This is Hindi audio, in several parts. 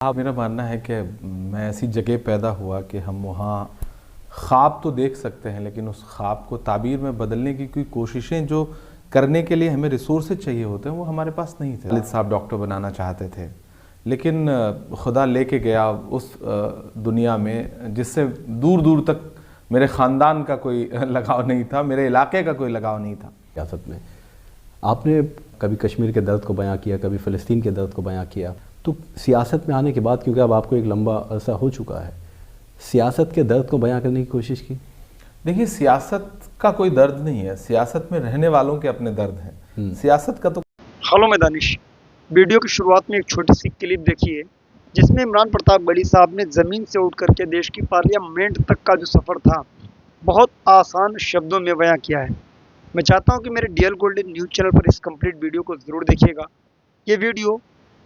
हाँ, मेरा मानना है कि मैं ऐसी जगह पैदा हुआ कि हम वहाँ ख्वाब तो देख सकते हैं, लेकिन उस ख्वाब को ताबीर में बदलने की कोई कोशिशें जो करने के लिए हमें रिसोर्सेज चाहिए होते हैं वो हमारे पास नहीं थे। वालिद साहब डॉक्टर बनाना चाहते थे, लेकिन खुदा लेके गया उस दुनिया में जिससे दूर दूर तक मेरे ख़ानदान का कोई लगाव नहीं था, मेरे इलाके का कोई लगाव नहीं था। सियासत में आपने कभी कश्मीर के दर्द को बयां किया, कभी फ़लस्तीन के दर्द को बयां किया, तो सियासत में आने के बाद क्योंकि अब आपको एक लंबा अरसा हो चुका है, सियासत के दर्द को बयां करने की कोशिश की? देखिए, सियासत का कोई दर्द नहीं है, सियासत में रहने वालों के अपने दर्द हैं। सियासत का तो हेलो मैं दानिश। वीडियो की शुरुआत में एक छोटी सी क्लिप देखिए जिसमें इमरान प्रताप गढ़ी साहब ने ज़मीन से उठ करके देश की पार्लियामेंट तक का जो सफ़र था बहुत आसान शब्दों में बयां किया है। मैं चाहता हूं कि मेरे डीएल गोल्डन न्यूज़ चैनल पर इस कंप्लीट वीडियो को ज़रूर देखिएगा। ये वीडियो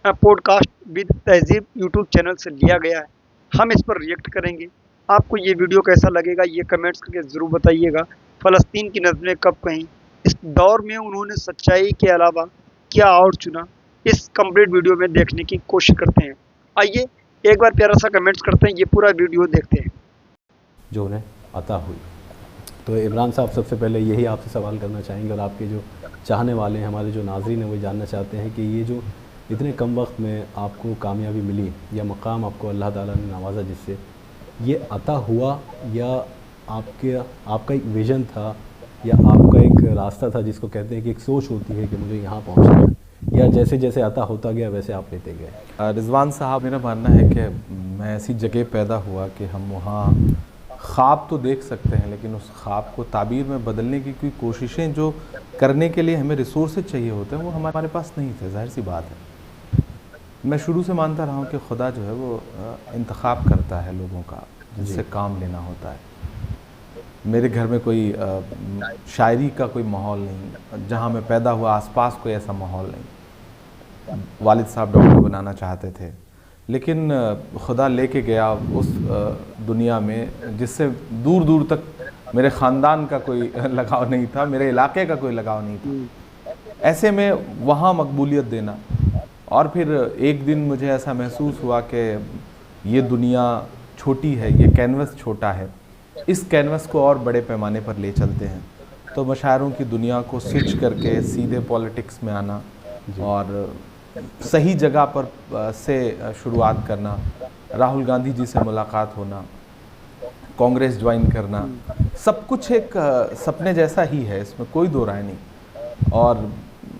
पॉडकास्ट विद तहजीब यूट्यूब चैनल से लिया गया है। हम इस पर रिएक्ट करेंगे। आपको ये वीडियो कैसा लगेगा ये कमेंट्स करके ज़रूर बताइएगा। फ़लस्तीन की नज़में कब कहीं, इस दौर में उन्होंने सच्चाई के अलावा क्या और चुना, इस कंप्लीट वीडियो में देखने की कोशिश करते हैं। आइए एक बार प्यारा सा कमेंट्स करते हैं, ये पूरा वीडियो देखते हैं जो उन्हें अता हुई। तो इमरान साहब, सबसे पहले यही आपसे सवाल करना चाहेंगे और आपके जो चाहने वाले हैं, हमारे जो नाज़रीन हैं, वो जानना चाहते हैं कि ये जो इतने कम वक्त में आपको कामयाबी मिली या मकाम आपको अल्लाह ताला ने नवाजा जिससे, ये अता हुआ या आपका एक विज़न था या आपका एक रास्ता था जिसको कहते हैं कि एक सोच होती है कि मुझे यहाँ पहुँचना है, या जैसे जैसे अता होता गया वैसे आप लेते गए? रिजवान साहब, मेरा मानना है कि मैं ऐसी जगह पैदा हुआ कि हम वहाँ ख्वाब तो देख सकते हैं, लेकिन उस ख्वाब को ताबीर में बदलने की कोई कोशिशें जो करने के लिए हमें रिसोर्सेज चाहिए होते हैं वो हमारे पास नहीं थे। जाहिर सी बात है, मैं शुरू से मानता रहा हूँ कि खुदा जो है वो इंतखाब करता है लोगों का जिससे काम लेना होता है। मेरे घर में कोई शायरी का कोई माहौल नहीं, जहाँ मैं पैदा हुआ आसपास कोई ऐसा माहौल नहीं। वालिद साहब डॉक्टर बनाना चाहते थे, लेकिन खुदा लेके गया उस दुनिया में जिससे दूर दूर तक मेरे ख़ानदान का कोई लगाव नहीं था, मेरे इलाके का कोई लगाव नहीं था। ऐसे में वहाँ मकबूलियत देना, और फिर एक दिन मुझे ऐसा महसूस हुआ कि ये दुनिया छोटी है, ये कैनवस छोटा है, इस कैनवस को और बड़े पैमाने पर ले चलते हैं। तो मशायरों की दुनिया को स्विच करके सीधे पॉलिटिक्स में आना और सही जगह पर से शुरुआत करना, राहुल गांधी जी से मुलाकात होना, कांग्रेस ज्वाइन करना, सब कुछ एक सपने जैसा ही है, इसमें कोई दो राय नहीं। और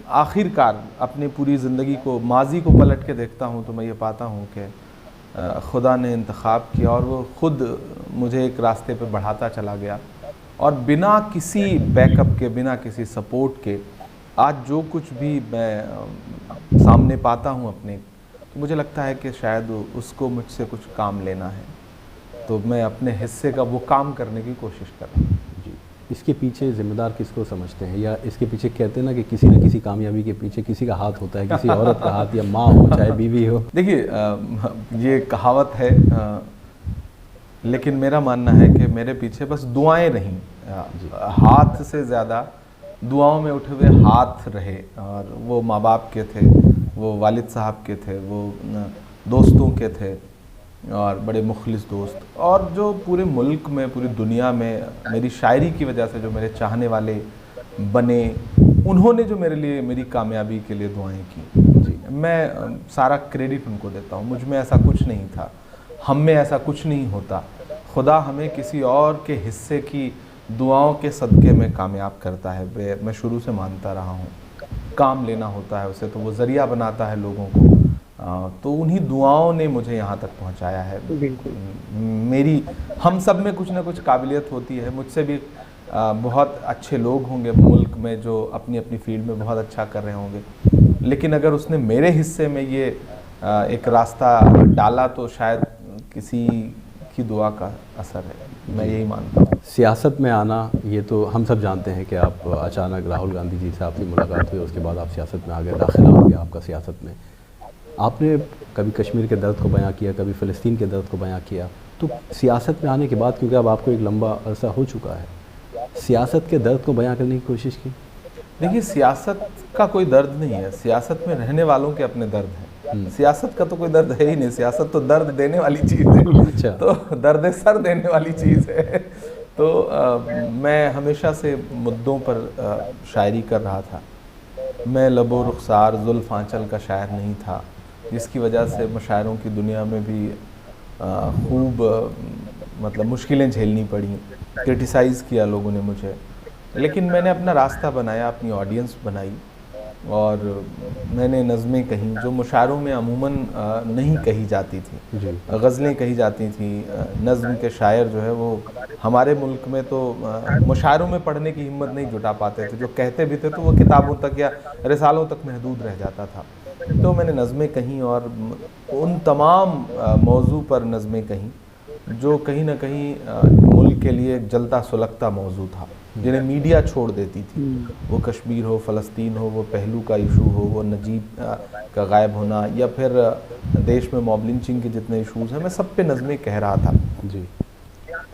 आखिरकार अपनी पूरी ज़िंदगी को, माजी को पलट के देखता हूँ तो मैं ये पाता हूँ कि खुदा ने इंतखाब किया और वो ख़ुद मुझे एक रास्ते पे बढ़ाता चला गया। और बिना किसी बैकअप के, बिना किसी सपोर्ट के आज जो कुछ भी मैं सामने पाता हूँ अपने, तो मुझे लगता है कि शायद उसको मुझसे कुछ काम लेना है, तो मैं अपने हिस्से का वो काम करने की कोशिश कर रहा हूँ। जी, इसके पीछे ज़िम्मेदार किसको समझते हैं, या इसके पीछे कहते हैं ना कि किसी न किसी कामयाबी के पीछे किसी का हाथ होता है, किसी औरत का हाथ, या माँ हो चाहे बीवी हो? देखिए, ये कहावत है, लेकिन मेरा मानना है कि मेरे पीछे बस दुआएं रहीं, हाथ से ज़्यादा दुआओं में उठे हुए हाथ रहे। और वो माँ बाप के थे, वो वालिद साहब के थे, वो दोस्तों के थे और बड़े मुखलिस दोस्त, और जो पूरे मुल्क में, पूरी दुनिया में मेरी शायरी की वजह से जो मेरे चाहने वाले बने, उन्होंने जो मेरे लिए, मेरी कामयाबी के लिए दुआएं की। जी, मैं सारा क्रेडिट उनको देता हूँ। मुझ में ऐसा कुछ नहीं था, हम में ऐसा कुछ नहीं होता। खुदा हमें किसी और के हिस्से की दुआओं के सदक़े में कामयाब करता है। मैं शुरू से मानता रहा हूँ, काम लेना होता है उसे, तो वो ज़रिया बनाता है लोगों को। तो उन्हीं दुआओं ने मुझे यहाँ तक पहुँचाया है। मेरी, हम सब में कुछ ना कुछ काबिलियत होती है। मुझसे भी बहुत अच्छे लोग होंगे मुल्क में जो अपनी अपनी फील्ड में बहुत अच्छा कर रहे होंगे, लेकिन अगर उसने मेरे हिस्से में ये एक रास्ता डाला तो शायद किसी की दुआ का असर है, मैं यही मानता हूँ। सियासत में आना, ये तो हम सब जानते हैं कि आप अचानक राहुल गांधी जी से आपकी मुलाकात हुई, उसके बाद आप सियासत में आ गए, दाखिला हो गया आपका सियासत में। आपने कभी कश्मीर के दर्द को बयां किया, कभी फ़लस्तीन के दर्द को बयां किया, तो सियासत में आने के बाद क्योंकि अब आपको एक लंबा अरसा हो चुका है, सियासत के दर्द को बयां करने की कोशिश की? देखिए, सियासत का कोई दर्द नहीं है, सियासत में रहने वालों के अपने दर्द हैं। सियासत का तो कोई दर्द है ही नहीं, सियासत तो दर्द देने वाली चीज़ है। अच्छा। तो दर्द सर देने वाली चीज़ है। तो मैं हमेशा से मुद्दों पर शायरी कर रहा था। मैं लबो रुखसार जुल्फ़ आंचल का शायर नहीं था, जिसकी वजह से मुशायरों की दुनिया में भी खूब मतलब मुश्किलें झेलनी पड़ी, क्रिटिसाइज़ किया लोगों ने मुझे। लेकिन मैंने अपना रास्ता बनाया, अपनी ऑडियंस बनाई और मैंने नज़में कहीं जो मुशायरों में अमूमन नहीं कही जाती थी। जी। गज़लें कही जाती थी। नज़्म के शायर जो है वो हमारे मुल्क में तो मुशायरों में पढ़ने की हिम्मत नहीं जुटा पाते थे। जो कहते भी थे तो वो किताबों तक या रिसालों तक महदूद रह जाता था। तो मैंने नज़में कहीं और उन तमाम मौजू पर नज़में कहीं जो कहीं ना कहीं मुल्क के लिए एक जलता सुलगता मौजू था, जिन्हें मीडिया छोड़ देती थी। वो कश्मीर हो, फ़लस्तीन हो, वो पहलू का इशू हो, वो नजीब का गायब होना, या फिर देश में मॉब लिंचिंग के जितने इशूज़ हैं, मैं सब पे नज़में कह रहा था। जी।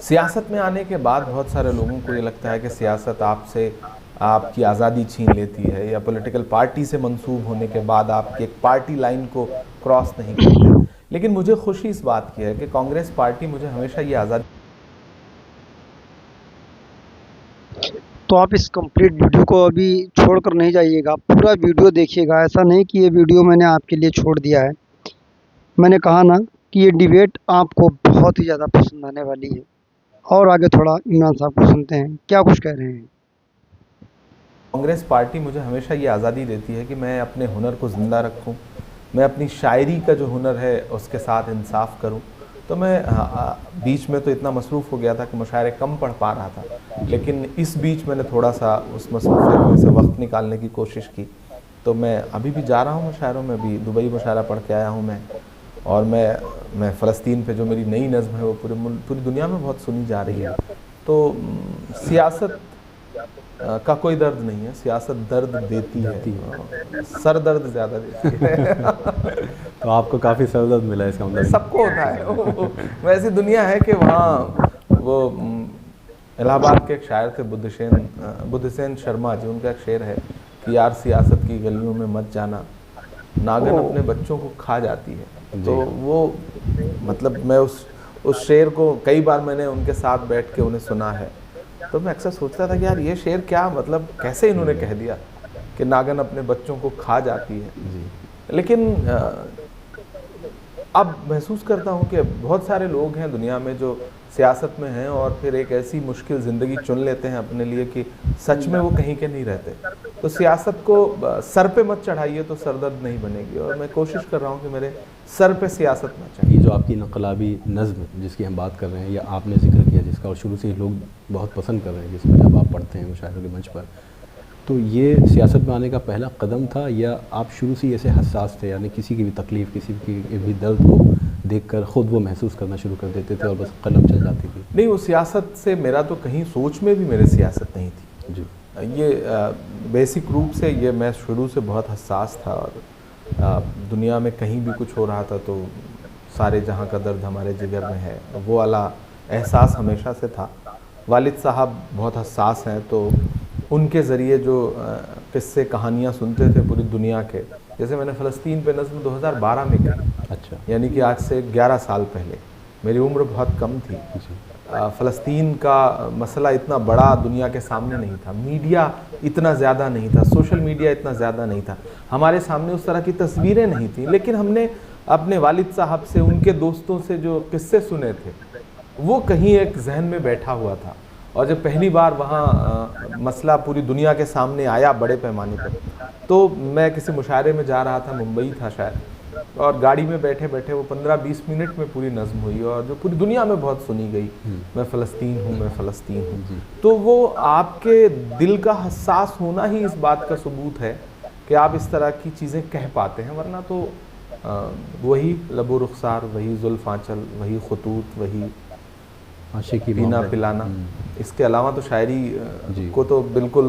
सियासत में आने के बाद बहुत सारे लोगों को ये लगता है कि सियासत आपसे आपकी आज़ादी छीन लेती है, या पॉलिटिकल पार्टी से मंसूब होने के बाद आपकी एक पार्टी लाइन को क्रॉस नहीं करते। लेकिन मुझे खुशी इस बात की है कि कांग्रेस पार्टी मुझे हमेशा ये आज़ादी। तो आप इस कंप्लीट वीडियो को अभी छोड़कर नहीं जाइएगा, पूरा वीडियो देखिएगा। ऐसा नहीं कि ये वीडियो मैंने आपके लिए छोड़ दिया है। मैंने कहा ना कि ये डिबेट आपको बहुत ही ज़्यादा पसंद आने वाली है। और आगे थोड़ा इमरान साहब को सुनते हैं, क्या कुछ कह रहे हैं। कांग्रेस पार्टी मुझे हमेशा ये आज़ादी देती है कि मैं अपने हुनर को ज़िंदा रखूं, मैं अपनी शायरी का जो हुनर है उसके साथ इंसाफ करूं। तो मैं बीच में तो इतना मसरूफ़ हो गया था कि मुशायरे कम पढ़ पा रहा था, लेकिन इस बीच मैंने थोड़ा सा उस मसरूफ़ियत में से वक्त निकालने की कोशिश की। तो मैं अभी भी जा रहा हूँ मुशायरों में, भी दुबई मुशायरा पढ़ के आया हूँ मैं। और मैं फ़लस्तीन पे जो मेरी नई नज़्म है वो पूरी दुनिया में बहुत सुनी जा रही है। तो सियासत का कोई दर्द नहीं है, सियासत दर्द देती है, सर दर्द ज़्यादा देती है। तो आपको काफ़ी सर दर्द मिला इसका मतलब। सबको होता है। वैसी दुनिया है कि वहाँ वो इलाहाबाद के एक शायर थे बुद्धसेन शर्मा जी, उनका एक शेर है कि यार सियासत की गलियों में मत जाना, नागन अपने बच्चों को खा जाती है। तो वो मतलब मैं उस शेर को कई बार मैंने उनके साथ बैठ के उन्हें सुना है। तो मैं अक्सर सोचता था कि यार ये शेर क्या मतलब कैसे इन्होंने कह दिया कि नागन अपने बच्चों को खा जाती है। लेकिन अब महसूस करता हूँ कि बहुत सारे लोग हैं दुनिया में जो सियासत में हैं और फिर एक ऐसी मुश्किल ज़िंदगी चुन लेते हैं अपने लिए कि सच में वो कहीं के नहीं रहते। तो सियासत को सर पे मत चढ़ाइए तो सरदर्द नहीं बनेगी, और मैं कोशिश कर रहा हूँ कि मेरे सर पे सियासत ना चढ़े। ये जो आपकी इनकलाबी नज़्म जिसकी हम बात कर रहे हैं, या आपने जिक्र किया जिसका और शुरू से ही लोग बहुत पसंद कर रहे हैं, जिसमें जब आप पढ़ते हैं मुशायरों के मंच पर, तो ये सियासत में आने का पहला कदम था, या आप शुरू से ऐसे हसास थे, यानी किसी की भी तकलीफ़, किसी की भी दर्द को देखकर ख़ुद वो महसूस करना शुरू कर देते थे और बस कलम चल जाती थी? नहीं, वो सियासत से मेरा तो कहीं सोच में भी मेरे सियासत नहीं थी जी। ये बेसिक रूप से ये मैं शुरू से बहुत हसास था, और दुनिया में कहीं भी कुछ हो रहा था तो सारे जहां का दर्द हमारे जिगर में है, वो वाला एहसास हमेशा से था। वालिद साहब बहुत हसास हैं, तो उनके ज़रिए जो किस्से कहानियाँ सुनते थे पूरी दुनिया के, जैसे मैंने फ़लस्तीन पे नज़्म 2012 में कही। अच्छा। यानी कि आज से 11 साल पहले, मेरी उम्र बहुत कम थी। फ़लस्तीन का मसला इतना बड़ा दुनिया के सामने नहीं था, मीडिया इतना ज़्यादा नहीं था, सोशल मीडिया इतना ज़्यादा नहीं था, हमारे सामने उस तरह की तस्वीरें नहीं थी। लेकिन हमने अपने वालिद साहब से, उनके दोस्तों से जो किस्से सुने थे, वो कहीं एक जहन में बैठा हुआ था। और जब पहली बार वहाँ मसला पूरी दुनिया के सामने आया बड़े पैमाने पर, तो मैं किसी मुशायरे में जा रहा था, मुंबई था शायद, और गाड़ी में बैठे बैठे वो 15-20 मिनट में पूरी नज़्म हुई, और जो पूरी दुनिया में बहुत सुनी गई, मैं फ़लस्तीन हूँ, मैं फ़लस्तीन हूँ। तो वो आपके दिल का हसास होना ही इस बात का सबूत है कि आप इस तरह की चीज़ें कह पाते हैं, वरना तो वही लबो रुखसार, वही जुल्फ़ आंचल, वही खतूत, वही आशिकी पीना पिलाना, इसके अलावा तो शायरी को तो बिल्कुल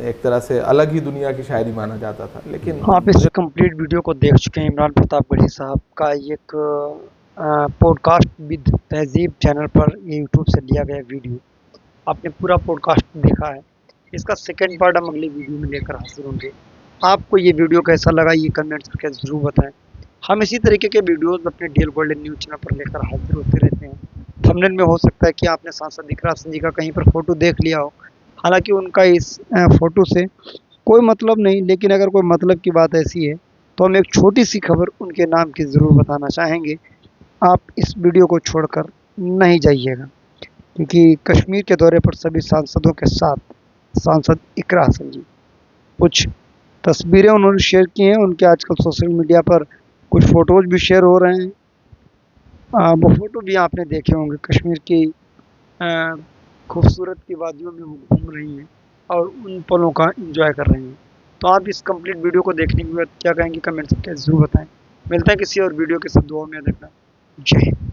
एक तरह से अलग ही दुनिया की शायरी माना जाता था। लेकिन आप इस कंप्लीट वीडियो को देख चुके हैं इमरान प्रतापगढ़ी साहब का एक पॉडकास्ट विद तहजीब चैनल पर, ये यूट्यूब से लिया गया वीडियो। आपने पूरा पॉडकास्ट देखा है। इसका सेकंड पार्ट हम अगली वीडियो में लेकर हाजिर होंगे। आपको ये वीडियो कैसा लगा ये कमेंट्स करके ज़रूर बताएं। हम इसी तरीके के वीडियोस अपने डीएल गोल्डन न्यूज़ चैनल पर लेकर हाजिर होते रहते हैं। थंबनेल में हो सकता है कि आपने सांसद इकरा सिंह जी का कहीं पर फ़ोटो देख लिया हो, हालांकि उनका इस फ़ोटो से कोई मतलब नहीं, लेकिन अगर कोई मतलब की बात ऐसी है तो हम एक छोटी सी खबर उनके नाम की ज़रूर बताना चाहेंगे। आप इस वीडियो को छोड़कर नहीं जाइएगा, क्योंकि कश्मीर के दौरे पर सभी सांसदों के साथ सांसद इकरा सिंह जी कुछ तस्वीरें उन्होंने शेयर की हैं। उनके आजकल सोशल मीडिया पर कुछ फ़ोटोज़ भी शेयर हो रहे हैं। वो फ़ोटो भी आपने देखे होंगे, कश्मीर की अ, खूबसूरत की वादियों में वो घूम रही हैं और उन पलों का एंजॉय कर रही हैं। तो आप इस कंप्लीट वीडियो को देखने के बाद क्या कहेंगे कमेंट्स करके ज़रूर बताएं। मिलते हैं किसी और वीडियो के साथ, दुआ में देखना। जय हिंद।